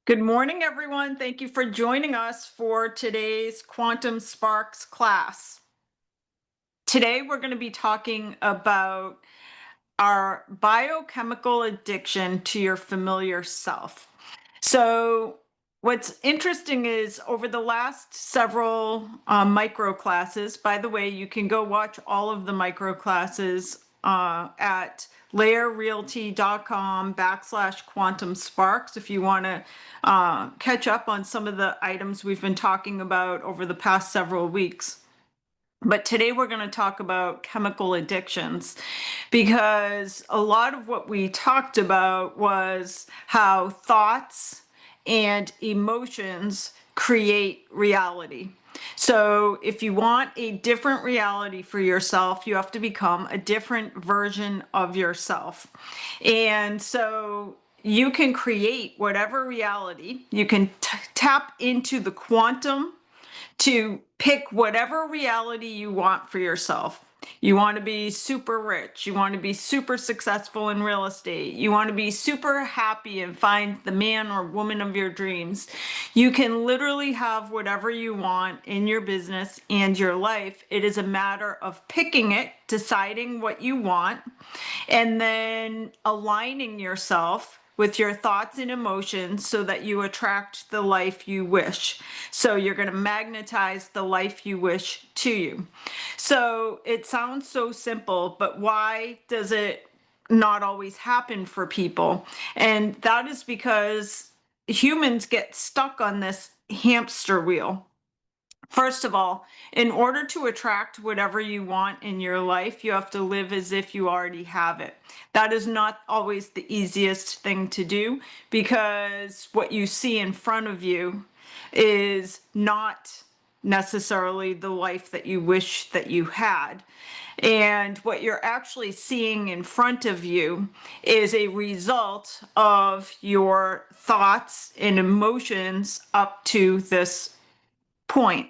Good morning, everyone. Thank you for joining us for today's Quantum Sparks class. Today, we're going to be talking about our biochemical addiction to your familiar self. So, what's interesting is over the last several micro classes, by the way, you can go watch all of the micro classes at layerrealty.com/quantum sparks if you want to catch up on some of the items we've been talking about over the past several weeks. But today we're going to talk about chemical addictions because a lot of what we talked about was how thoughts and emotions create reality. So if you want a different reality for yourself, you have to become a different version of yourself. And so you can create whatever reality, you can tap into the quantum to pick whatever reality you want for yourself. You want to be super rich. You want to be super successful in real estate. You want to be super happy and find the man or woman of your dreams. You can literally have whatever you want in your business and your life. It is a matter of picking it, deciding what you want, and then aligning yourself with your thoughts and emotions so that you attract the life you wish. So you're going to magnetize the life you wish to you. So it sounds so simple, but why does it not always happen for people? And that is because humans get stuck on this hamster wheel. First of all, in order to attract whatever you want in your life, you have to live as if you already have it. That is not always the easiest thing to do because what you see in front of you is not necessarily the life that you wish that you had. And what you're actually seeing in front of you is a result of your thoughts and emotions up to this point.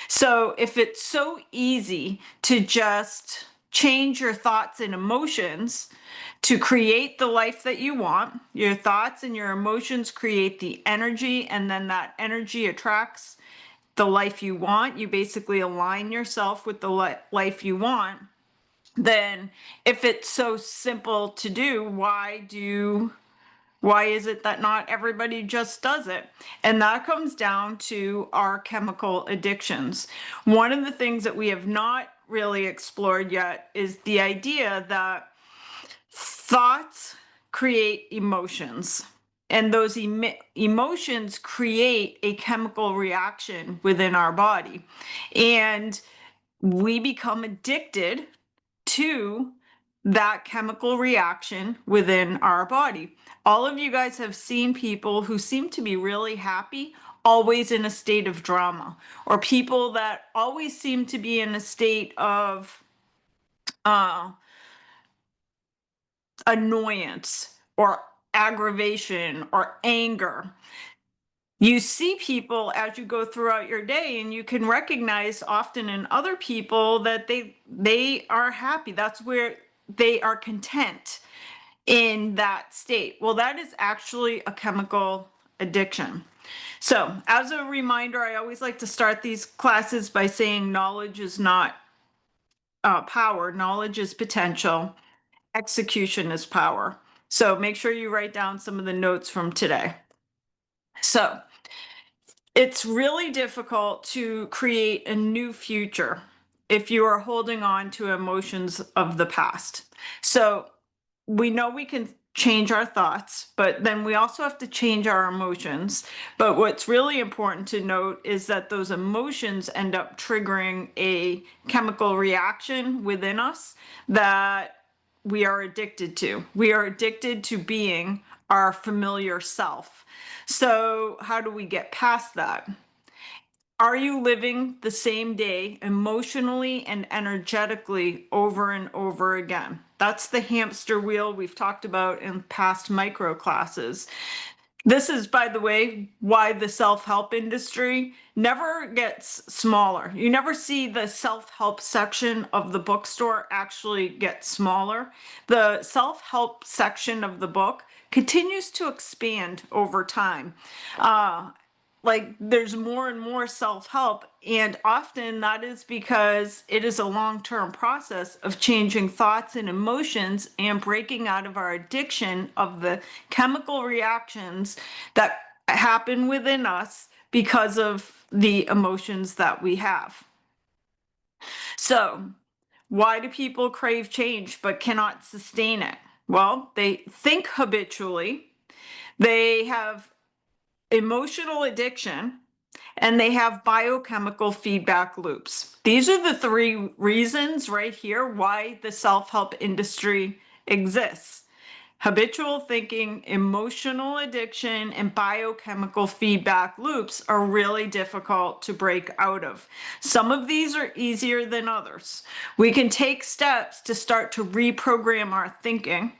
So if it's so easy to just change your thoughts and emotions to create the life that you want, your thoughts and your emotions create the energy, and then that energy attracts the life you want. You basically align yourself with the life you want. Then if it's so simple to do, why is it that not everybody just does it? And that comes down to our chemical addictions. One of the things that we have not really explored yet is the idea that thoughts create emotions. And those emotions create a chemical reaction within our body. And we become addicted to that chemical reaction within our body. All of you guys have seen people who seem to be really happy, always in a state of drama, or people that always seem to be in a state of annoyance or aggravation or anger. You see people as you go throughout your day, and you can recognize often in other people that they are happy. That's where they are content in that state. Well, that is actually a chemical addiction. So, as a reminder, I always like to start these classes by saying knowledge is not power, knowledge is potential, execution is power. So, make sure you write down some of the notes from today. So, it's really difficult to create a new future if you are holding on to emotions of the past. So we know we can change our thoughts, but then we also have to change our emotions. But what's really important to note is that those emotions end up triggering a chemical reaction within us that we are addicted to. We are addicted to being our familiar self. So, how do we get past that? Are you living the same day emotionally and energetically over and over again? That's the hamster wheel we've talked about in past micro classes. This is, by the way, why the self-help industry never gets smaller. You never see the self-help section of the bookstore actually get smaller. The self-help section of the book continues to expand over time. Like there's more and more self-help, and often that is because it is a long-term process of changing thoughts and emotions and breaking out of our addiction of the chemical reactions that happen within us because of the emotions that we have. So why do people crave change but cannot sustain it? Well, they think habitually, they have emotional addiction, and they have biochemical feedback loops. These are the three reasons right here why the self-help industry exists. Habitual thinking, emotional addiction, and biochemical feedback loops are really difficult to break out of. Some of these are easier than others. We can take steps to start to reprogram our thinking.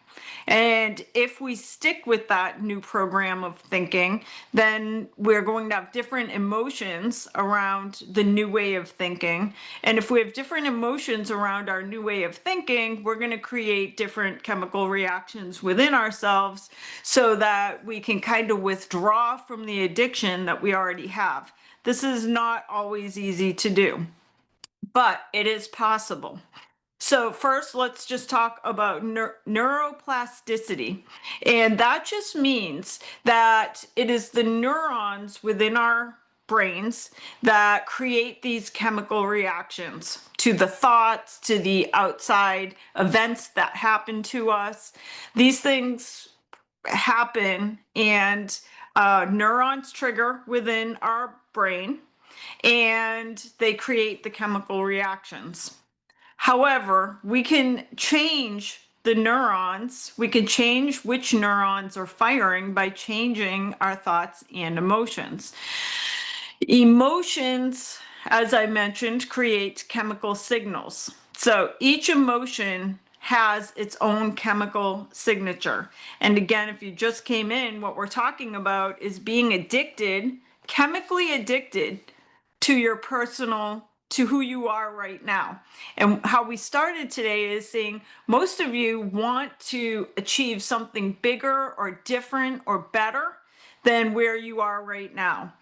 And if we stick with that new program of thinking, then we're going to have different emotions around the new way of thinking. And if we have different emotions around our new way of thinking, we're going to create different chemical reactions within ourselves so that we can kind of withdraw from the addiction that we already have. This is not always easy to do, but it is possible. So first, let's just talk about neuroplasticity. And that just means that it is the neurons within our brains that create these chemical reactions to the thoughts, to the outside events that happen to us. These things happen, and neurons trigger within our brain, and they create the chemical reactions. However, we can change the neurons. We can change which neurons are firing by changing our thoughts and emotions. Emotions, as I mentioned, create chemical signals. So each emotion has its own chemical signature. And again, if you just came in, what we're talking about is being addicted, chemically addicted to your personal, to who you are right now. And how we started today is saying most of you want to achieve something bigger or different or better than where you are right now.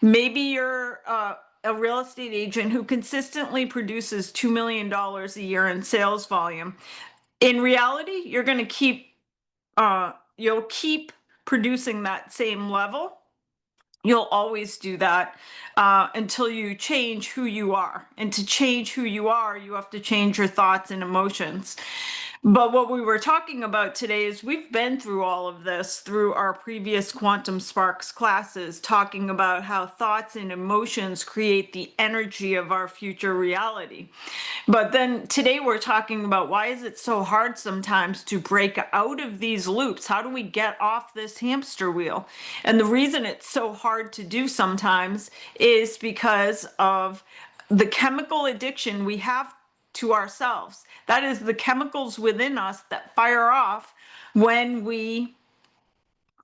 Maybe you're a real estate agent who consistently produces $2 million a year in sales volume. In reality, you're going to you'll keep producing that same level. You'll always do that until you change who you are. And to change who you are, you have to change your thoughts and emotions. But what we were talking about today is we've been through all of this through our previous Quantum Sparks classes, talking about how thoughts and emotions create the energy of our future reality. But then today we're talking about why is it so hard sometimes to break out of these loops? How do we get off this hamster wheel? And the reason it's so hard to do sometimes is because of the chemical addiction we have to ourselves. That is the chemicals within us that fire off when we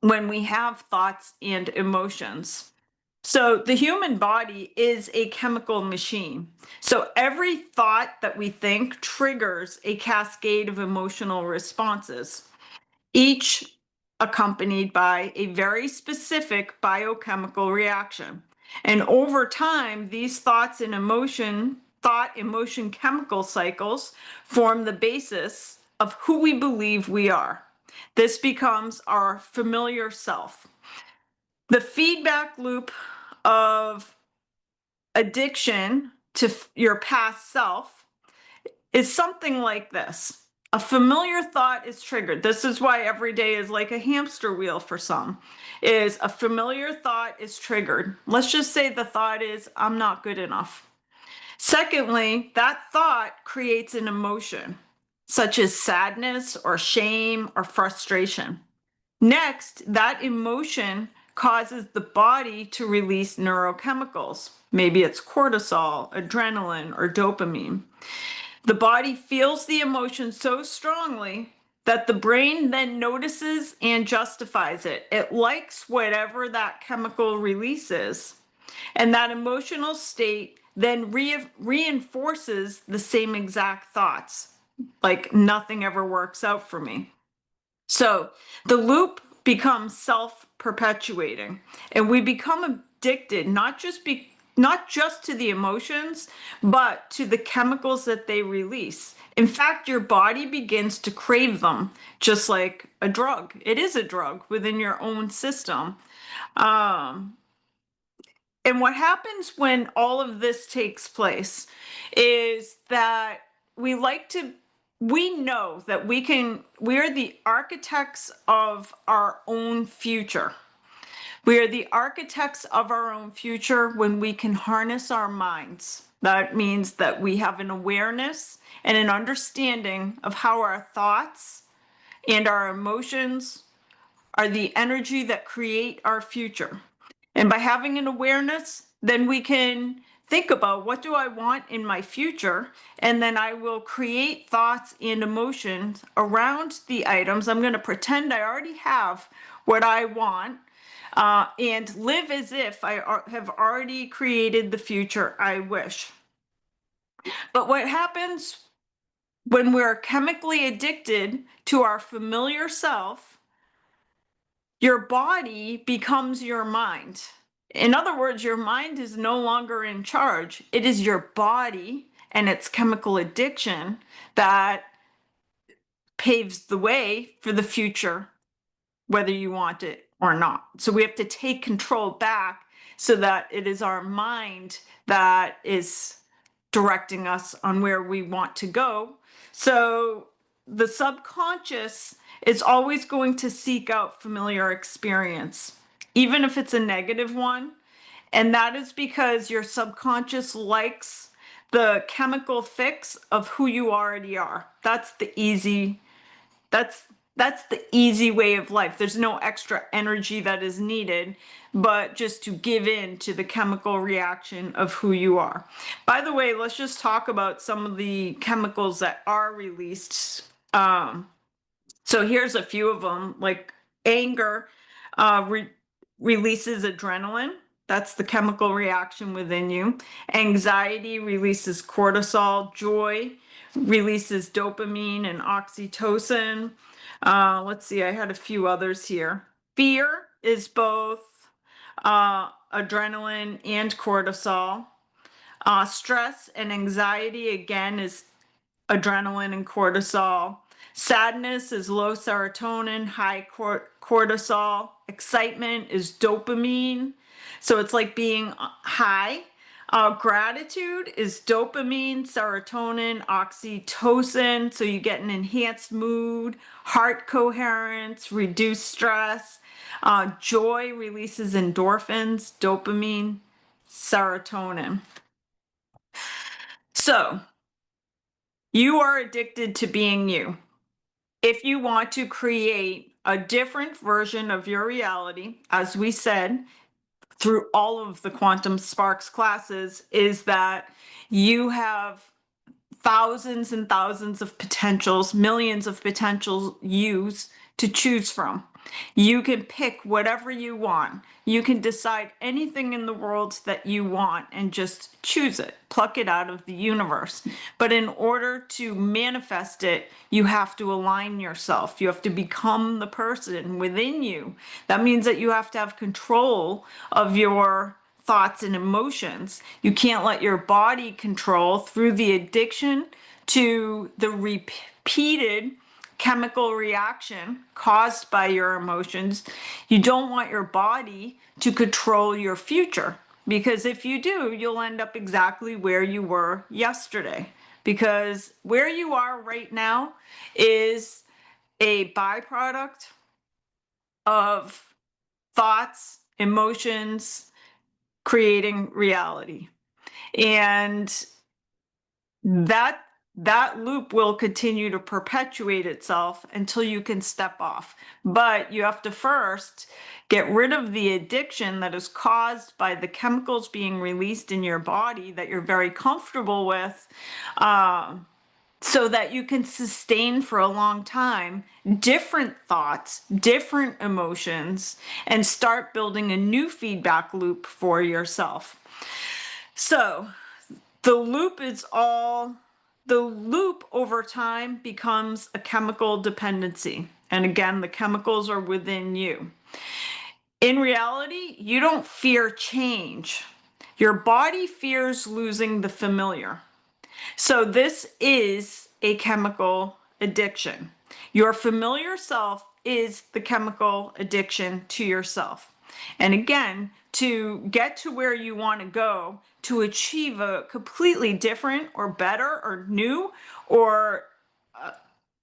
have thoughts and emotions. So the human body is a chemical machine. So every thought that we think triggers a cascade of emotional responses, each accompanied by a very specific biochemical reaction. And over time, these thought, emotion, chemical cycles form the basis of who we believe we are. This becomes our familiar self. The feedback loop of addiction to your past self is something like this. A familiar thought is triggered. This is why every day is like a hamster wheel for some, is a familiar thought is triggered. Let's just say the thought is, I'm not good enough. Secondly, that thought creates an emotion, such as sadness or shame or frustration. Next, that emotion causes the body to release neurochemicals. Maybe it's cortisol, adrenaline, or dopamine. The body feels the emotion so strongly that the brain then notices and justifies it. It likes whatever that chemical release is. And that emotional state then reinforces the same exact thoughts, like nothing ever works out for me. So the loop becomes self-perpetuating, and we become addicted not just to the emotions, but to the chemicals that they release. In fact, your body begins to crave them, just like a drug. It is a drug within your own system. And what happens when all of this takes place is that we know that we are the architects of our own future. We are the architects of our own future when we can harness our minds. That means that we have an awareness and an understanding of how our thoughts and our emotions are the energy that create our future. And by having an awareness, then we can think about, what do I want in my future? And then I will create thoughts and emotions around the items. I'm going to pretend I already have what I want, and live as if I have already created the future I wish. But what happens when we're chemically addicted to our familiar self? Your body becomes your mind. In other words, your mind is no longer in charge. It is your body and its chemical addiction that paves the way for the future, whether you want it or not. So we have to take control back so that it is our mind that is directing us on where we want to go. So the subconscious is always going to seek out familiar experience, even if it's a negative one. And that is because your subconscious likes the chemical fix of who you already are. That's the easy way of life. There's no extra energy that is needed, but just to give in to the chemical reaction of who you are. By the way, let's just talk about some of the chemicals that are released. So here's a few of them. Like anger releases adrenaline. That's the chemical reaction within you. Anxiety releases cortisol. Joy releases dopamine and oxytocin. Let's see, I had a few others here. Fear is both adrenaline and cortisol. Stress and anxiety, again, is adrenaline and cortisol. Sadness is low serotonin, high cortisol. Excitement is dopamine. So it's like being high. Gratitude is dopamine, serotonin, oxytocin. So you get an enhanced mood, heart coherence, reduced stress. Joy releases endorphins, dopamine, serotonin. So you are addicted to being you. If you want to create a different version of your reality, as we said through all of the Quantum Sparks classes, is that you have thousands and thousands of potentials, millions of potential yous to choose from. You can pick whatever you want. You can decide anything in the world that you want and just choose it, pluck it out of the universe. But in order to manifest it, you have to align yourself. You have to become the person within you. That means that you have to have control of your thoughts and emotions. You can't let your body control through the addiction to the repeated chemical reaction caused by your emotions. You don't want your body to control your future, because if you do, you'll end up exactly where you were yesterday, because where you are right now is a byproduct of thoughts, emotions, creating reality. And that loop will continue to perpetuate itself until you can step off. But you have to first get rid of the addiction that is caused by the chemicals being released in your body that you're very comfortable with, so that you can sustain for a long time different thoughts, different emotions, and start building a new feedback loop for yourself. So the loop over time becomes a chemical dependency. And again, the chemicals are within you. In reality, you don't fear change. Your body fears losing the familiar. So this is a chemical addiction. Your familiar self is the chemical addiction to yourself. And again, to get to where you want to go, to achieve a completely different or better or new or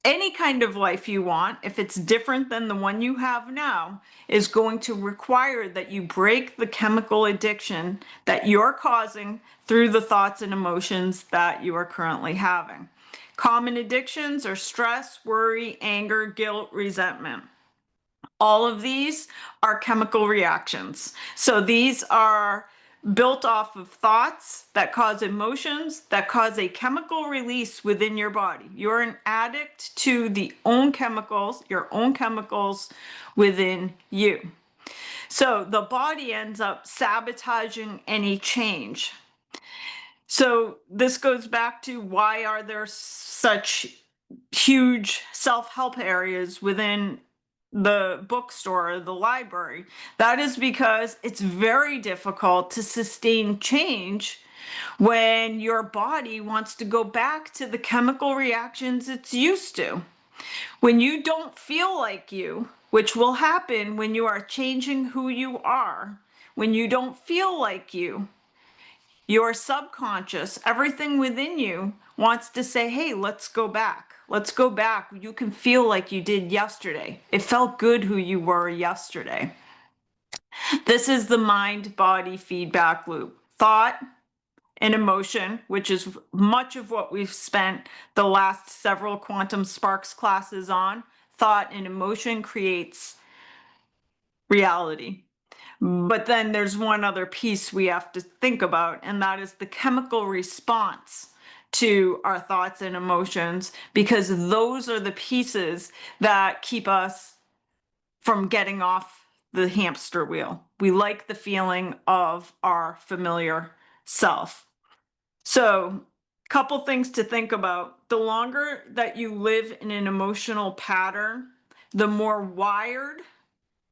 any kind of life you want, if it's different than the one you have now, is going to require that you break the chemical addiction that you're causing through the thoughts and emotions that you are currently having. Common addictions are stress, worry, anger, guilt, resentment. All of these are chemical reactions. So these are built off of thoughts that cause emotions that cause a chemical release within your body. You're an addict to your own chemicals within you. So the body ends up sabotaging any change. So this goes back to why are there such huge self-help areas within the bookstore or the library? That is because it's very difficult to sustain change when your body wants to go back to the chemical reactions it's used to. When you don't feel like you, which will happen when you are changing who you are, when you don't feel like you, your subconscious, everything within you wants to say, hey, let's go back. Let's go back. You can feel like you did yesterday. It felt good who you were yesterday. This is the mind-body feedback loop. Thought and emotion, which is much of what we've spent the last several quantum sparks classes on. Thought and emotion creates reality. But then there's one other piece we have to think about, and that is the chemical response to our thoughts and emotions, because those are the pieces that keep us from getting off the hamster wheel. We like the feeling of our familiar self. So, couple things to think about. The longer that you live in an emotional pattern, the more wired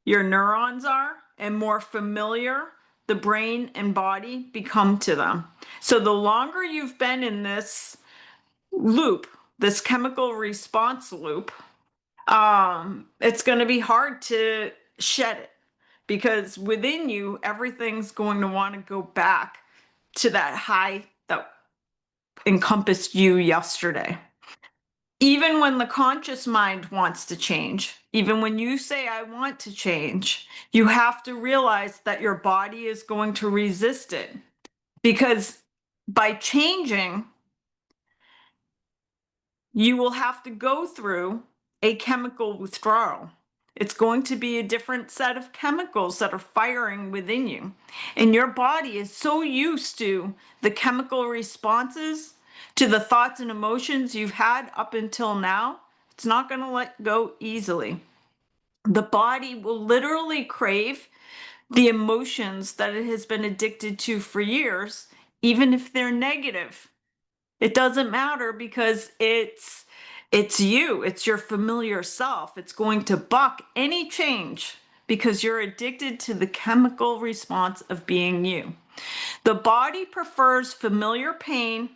your neurons are and more familiar the brain and body become to them. So the longer you've been in this loop, this chemical response loop, it's going to be hard to shed it, because within you, everything's going to want to go back to that high that encompassed you yesterday. Even when the conscious mind wants to change, even when you say, I want to change, you have to realize that your body is going to resist it. Because by changing, you will have to go through a chemical withdrawal. It's going to be a different set of chemicals that are firing within you. And your body is so used to the chemical responses to the thoughts and emotions you've had up until now, it's not going to let go easily. The body will literally crave the emotions that it has been addicted to for years, even if they're negative. It doesn't matter, because it's you, it's your familiar self. It's going to buck any change because you're addicted to the chemical response of being you. The body prefers familiar pain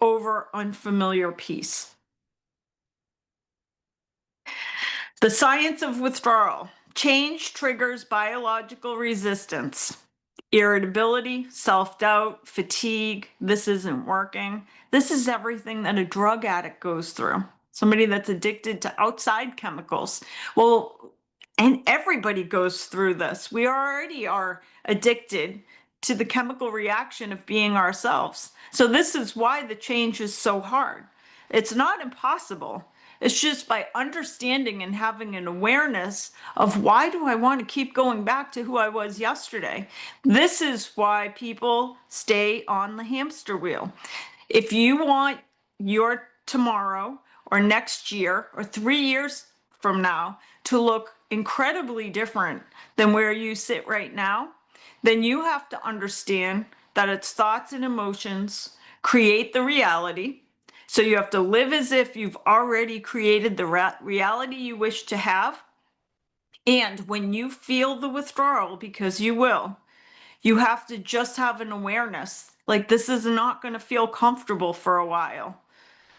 over unfamiliar peace. The science of withdrawal. Change triggers biological resistance, irritability, self-doubt, fatigue. This isn't working. This is everything that a drug addict goes through. Somebody that's addicted to outside chemicals. Well, and everybody goes through this. We already are addicted to the chemical reaction of being ourselves. So this is why the change is so hard. It's not impossible. It's just by understanding and having an awareness of, why do I want to keep going back to who I was yesterday? This is why people stay on the hamster wheel. If you want your tomorrow or next year or 3 years from now to look incredibly different than where you sit right now, then you have to understand that it's thoughts and emotions create the reality. So you have to live as if you've already created the reality you wish to have. And when you feel the withdrawal, because you will, you have to just have an awareness. Like, this is not going to feel comfortable for a while.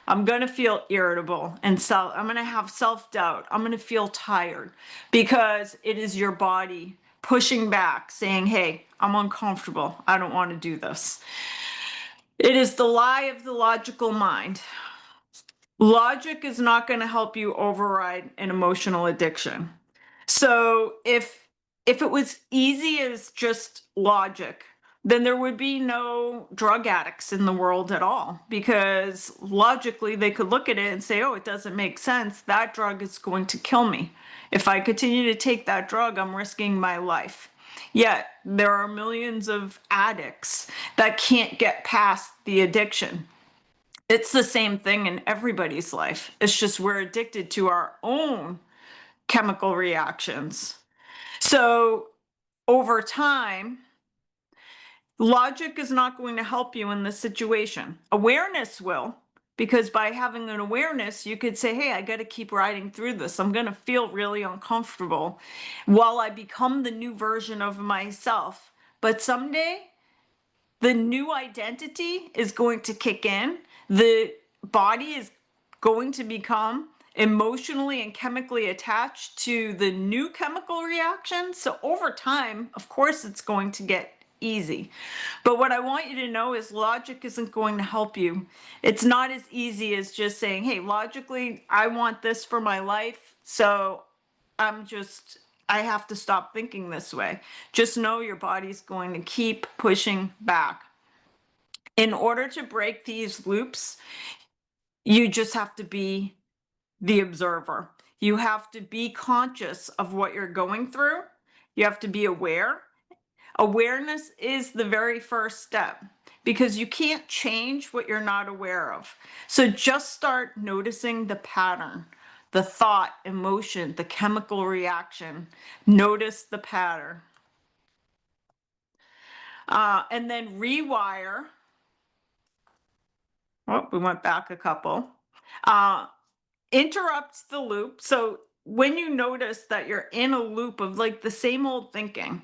I'm going to feel irritable and I'm going to have self-doubt. I'm going to feel tired because it is your body pushing back, saying, hey, I'm uncomfortable. I don't want to do this. It is the lie of the logical mind. Logic is not going to help you override an emotional addiction. So if it was easy as just logic, then there would be no drug addicts in the world at all, because logically they could look at it and say, oh, it doesn't make sense. That drug is going to kill me. If I continue to take that drug, I'm risking my life. Yet there are millions of addicts that can't get past the addiction. It's the same thing in everybody's life. It's just we're addicted to our own chemical reactions. So over time, logic is not going to help you in this situation. Awareness will, because by having an awareness, you could say, hey, I got to keep riding through this. I'm going to feel really uncomfortable while I become the new version of myself. But someday, the new identity is going to kick in. The body is going to become emotionally and chemically attached to the new chemical reaction. So over time, of course, it's going to get easy. But what I want you to know is logic isn't going to help you. It's not as easy as just saying, hey, logically, I want this for my life. So I have to stop thinking this way. Just know your body's going to keep pushing back. In order to break these loops, you just have to be the observer. You have to be conscious of what you're going through. You have to be aware. Awareness is the very first step, because you can't change what you're not aware of. So just start noticing the pattern, the thought, emotion, the chemical reaction. Notice the pattern. And then rewire. Oh, we went back a couple. Interrupts the loop. So when you notice that you're in a loop of like the same old thinking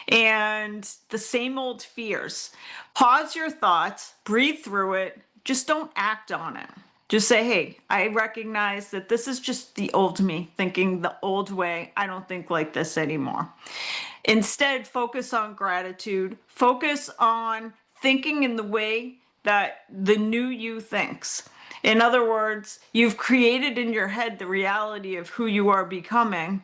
and the same old fears, pause your thoughts, breathe through it, just don't act on it. Just say, hey, I recognize that this is just the old me thinking the old way. I don't think like this anymore. Instead, focus on gratitude. Focus on thinking in the way that the new you thinks. In other words, you've created in your head the reality of who you are becoming.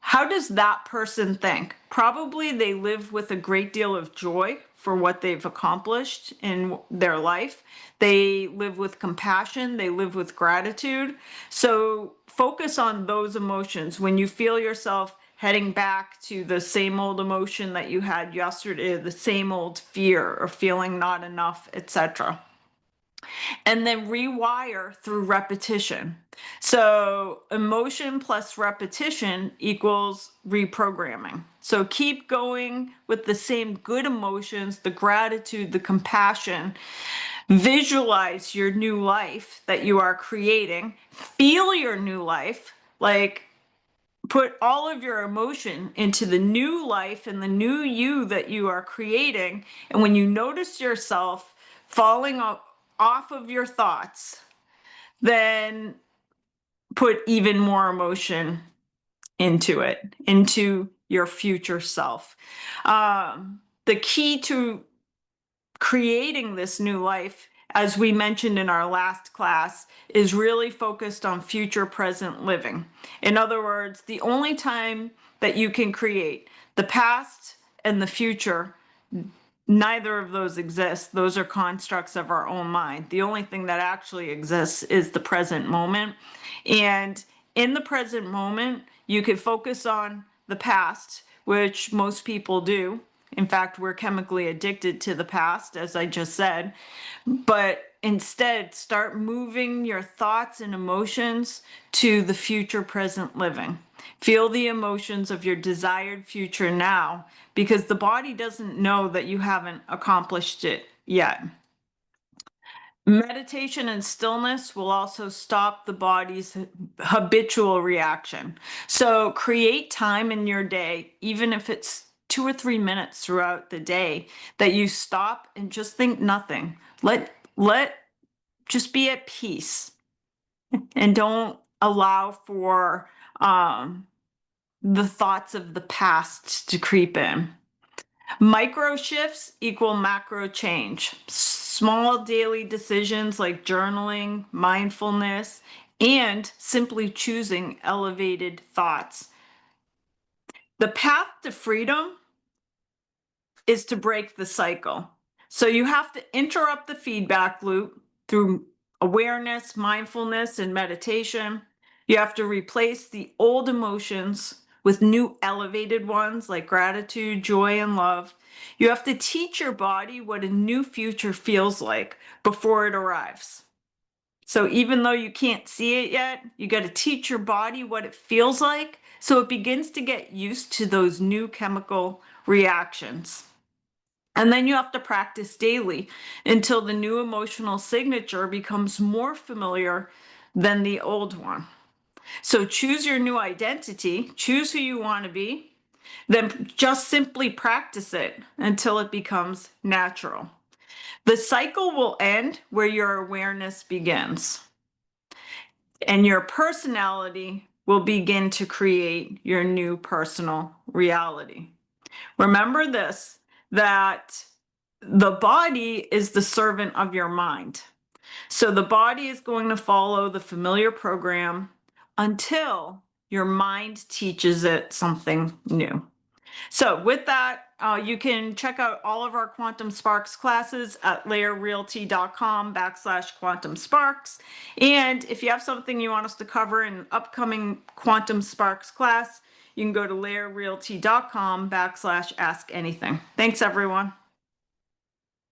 How does that person think? Probably they live with a great deal of joy for what they've accomplished in their life. They live with compassion. They live with gratitude. So focus on those emotions. When you feel yourself heading back to the same old emotion that you had yesterday, the same old fear or feeling not enough, etc. And then rewire through repetition. So emotion plus repetition equals reprogramming. So keep going with the same good emotions, the gratitude, the compassion. Visualize your new life that you are creating. Feel your new life, like put all of your emotion into the new life and the new you that you are creating. And when you notice yourself falling off of your thoughts, then put even more emotion into it, into your future self. The key to creating this new life, as we mentioned in our last class, is really focused on future present living. In other words, the only time that you can create the past and the future, neither of those exist. Those are constructs of our own mind. The only thing that actually exists is the present moment. And in the present moment, you can focus on the past, which most people do. In fact, we're chemically addicted to the past, as I just said. But instead start moving your thoughts and emotions to the future present living. Feel the emotions of your desired future now, because the body doesn't know that you haven't accomplished it yet. Meditation and stillness will also stop the body's habitual reaction. So create time in your day, even if it's 2 or 3 minutes throughout the day, that you stop and just think nothing. Let just be at peace, and don't allow for the thoughts of the past to creep in. Micro shifts equal macro change. Small daily decisions like journaling, mindfulness, and simply choosing elevated thoughts. The path to freedom is to break the cycle. So you have to interrupt the feedback loop through awareness, mindfulness, and meditation. You have to replace the old emotions with new elevated ones like gratitude, joy, and love. You have to teach your body what a new future feels like before it arrives. So even though you can't see it yet, you got to teach your body what it feels like so it begins to get used to those new chemical reactions. And then you have to practice daily until the new emotional signature becomes more familiar than the old one. So choose your new identity, choose who you want to be, then just simply practice it until it becomes natural. The cycle will end where your awareness begins, and your personality will begin to create your new personal reality. Remember this, that the body is the servant of your mind. So the body is going to follow the familiar program until your mind teaches it something new. So with that, you can check out all of our Quantum Sparks classes at layerrealty.com/Quantum Sparks. And if you have something you want us to cover in an upcoming Quantum Sparks class, you can go to layerrealty.com/ask anything. Thanks, everyone.